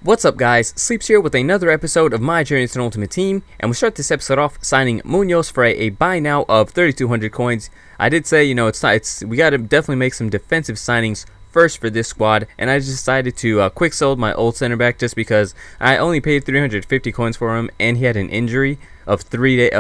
What's up, guys? Sleepz here with another episode of my journey to an ultimate team, and we start this episode off signing Munoz for a buy now of 3,200 coins. I did say, we got to definitely make some defensive signings first for this squad, and I just decided to quick sold my old center back just because I only paid 350 coins for him, and he had an injury of 3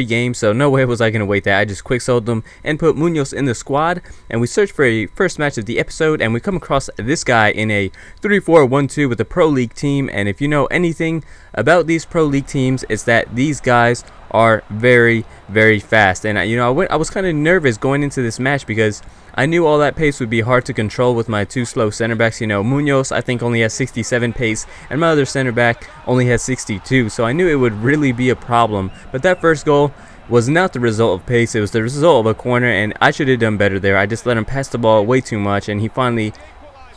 games, so no way was I gonna wait that. I just quick sold them and put Munoz in the squad, and we searched for a first match of the episode, and we come across this guy in a 3-4-1-2 with a pro league team. And if you know anything about these pro league teams, it's that these guys are very, very fast. And I was kind of nervous going into this match because I knew all that pace would be hard to control with my two slow center backs. Munoz I think only has 67 pace, and my other center back only has 62. So I knew it would really be a problem. But that first goal was not the result of pace. It was the result of a corner, and I should have done better there. I just let him pass the ball way too much, and he finally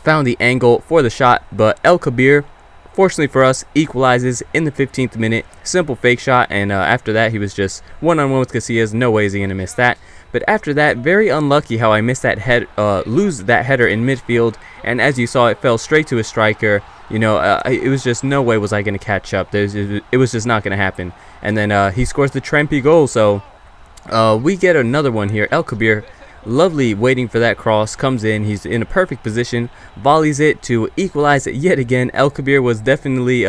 found the angle for the shot. But El Kabir, fortunately for us, equalizes in the 15th minute. Simple fake shot, and after that he was just one-on-one with Casillas. No way is he going to miss that. But after that, very unlucky how I missed that lose that header in midfield, and as you saw, it fell straight to a striker. It was just no way was I going to catch up. It was just not going to happen. And then he scores the Trempy goal, so we get another one here. El Kabir, lovely waiting for that cross, comes in, he's in a perfect position, volleys it to equalize it yet again. El Kabir was definitely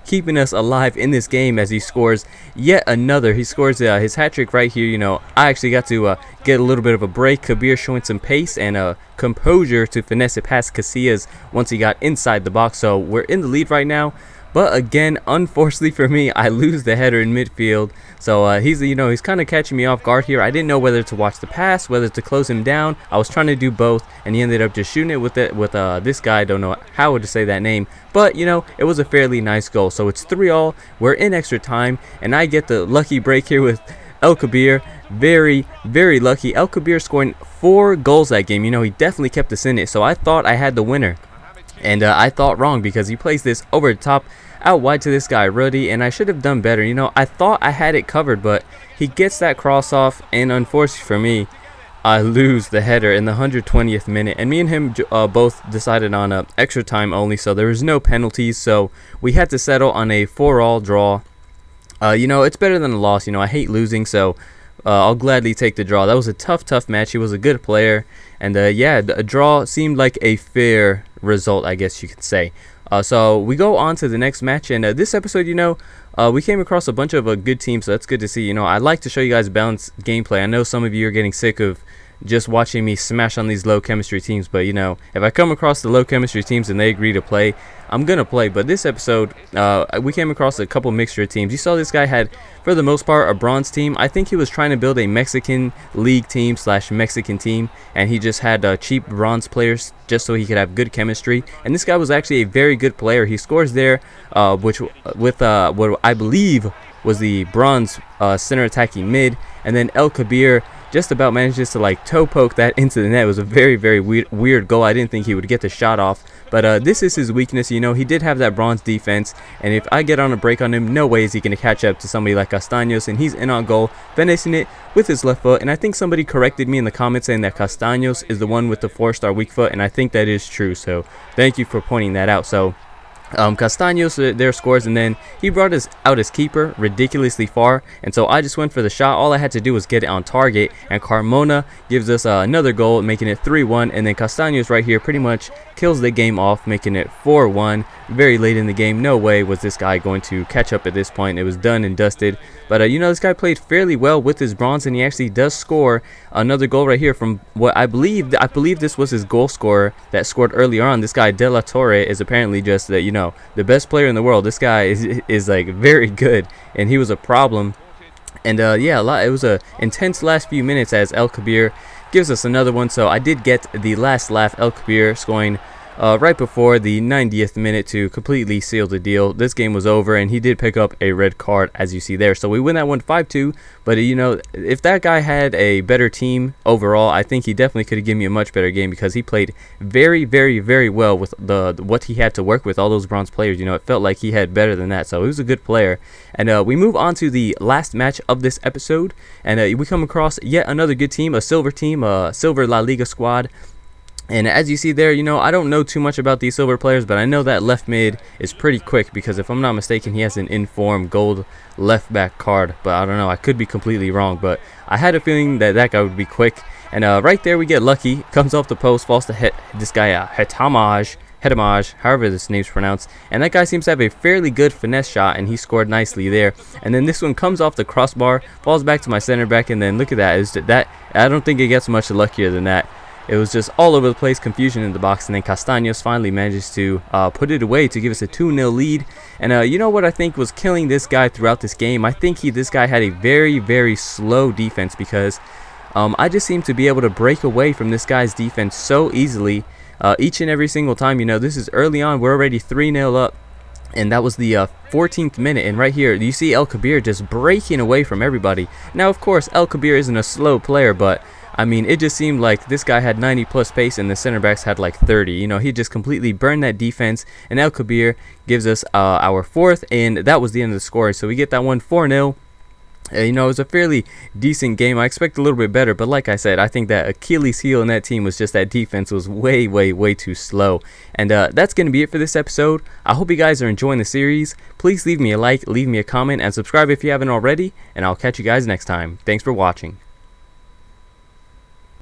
keeping us alive in this game as he scores yet another. He scores his hat trick right here. I actually got to get a little bit of a break. Kabir showing some pace and composure to finesse it past Casillas once he got inside the box. So we're in the lead right now. But again, unfortunately for me, I lose the header in midfield. So he's kind of catching me off guard here. I didn't know whether to watch the pass, whether to close him down. I was trying to do both, and he ended up just shooting it with this guy. I don't know how to say that name, but it was a fairly nice goal. So it's 3-all. We're in extra time, and I get the lucky break here with El Kabir. Very, very lucky. El Kabir scoring 4 goals that game. He definitely kept us in it. So I thought I had the winner, and I thought wrong because he plays this over the top out wide to this guy Ruddy, and I should have done better. I thought I had it covered, but he gets that cross off, and unfortunately for me, I lose the header in the 120th minute. And me and him both decided on extra time only, so there was no penalties, so we had to settle on a 4-all draw. It's better than a loss. I hate losing, so I'll gladly take the draw. That was a tough match. He was a good player, and a draw seemed like a fair result, I guess you could say. So we go on to the next match, and this episode, we came across a bunch of good teams, so that's good to see. I like to show you guys balanced gameplay. I know some of you are getting sick of just watching me smash on these low chemistry teams, but if I come across the low chemistry teams and they agree to play, I'm gonna play. But this episode, we came across a couple mixture teams. You saw this guy had, for the most part, a bronze team. I think he was trying to build a Mexican league team / Mexican team, and he just had cheap bronze players just so he could have good chemistry. And this guy was actually a very good player. He scores there, with what I believe was the bronze center attacking mid, and then El Kabir just about manages to toe poke that into the net. It was a very, very weird goal. I didn't think he would get the shot off, but this is his weakness. He did have that bronze defense, and if I get on a break on him, no way is he going to catch up to somebody like Castaños, and he's in on goal, finishing it with his left foot. And I think somebody corrected me in the comments saying that Castaños is the one with the 4-star weak foot, and I think that is true, so thank you for pointing that out. So Castaños there scores, and then he brought us out his keeper ridiculously far, and so I just went for the shot. All I had to do was get it on target, and Carmona gives us another goal, making it 3-1, and then Castaños right here pretty much kills the game off, making it 4-1 very late in the game. No way was this guy going to catch up at this point. It was done and dusted. But this guy played fairly well with his bronze, and he actually does score another goal right here from what I believe this was his goal scorer that scored earlier on. This guy De La Torre is apparently just the best player in the world. This guy is like very good, and he was a problem. And it was a intense last few minutes as El Kabir gives us another one. So I did get the last laugh, El Kabir scoring right before the 90th minute to completely seal the deal. This game was over, and he did pick up a red card, as you see there. So we win that one 5-2. But if that guy had a better team overall, I think he definitely could have given me a much better game, because he played very, very, very well with what he had to work with, all those bronze players. It felt like he had better than that. So he was a good player. And we move on to the last match of this episode, and we come across yet another good team, a silver team, a silver La Liga squad. And as you see there, I don't know too much about these silver players, but I know that left mid is pretty quick because if I'm not mistaken, he has an informed gold left back card. But I don't know, I could be completely wrong, but I had a feeling that that guy would be quick. And right there we get lucky, comes off the post, falls to this guy Hetamaj, however this name's pronounced, and that guy seems to have a fairly good finesse shot, and he scored nicely there. And then this one comes off the crossbar, falls back to my center back, and then look at that. I don't think it gets much luckier than that. It was just all over the place, confusion in the box, and then Castaños finally manages to put it away to give us a 2-0 lead. And you know what I think was killing this guy throughout this game? I think this guy had a very, very slow defense because I just seem to be able to break away from this guy's defense so easily each and every single time. This is early on, we're already 3-0 up. And that was the 14th minute, and right here you see El Kabir just breaking away from everybody. Now of course El Kabir isn't a slow player, but I mean, it just seemed like this guy had 90 plus pace and the center backs had like 30. He just completely burned that defense, and El Kabir gives us our 4th, and that was the end of the score. So we get that one 4-0. It was a fairly decent game. I expect a little bit better, but like I said, I think that Achilles heel in that team was just that defense was way, way, way too slow. And that's going to be it for this episode. I hope you guys are enjoying the series. Please leave me a like, leave me a comment, and subscribe if you haven't already, and I'll catch you guys next time. Thanks for watching.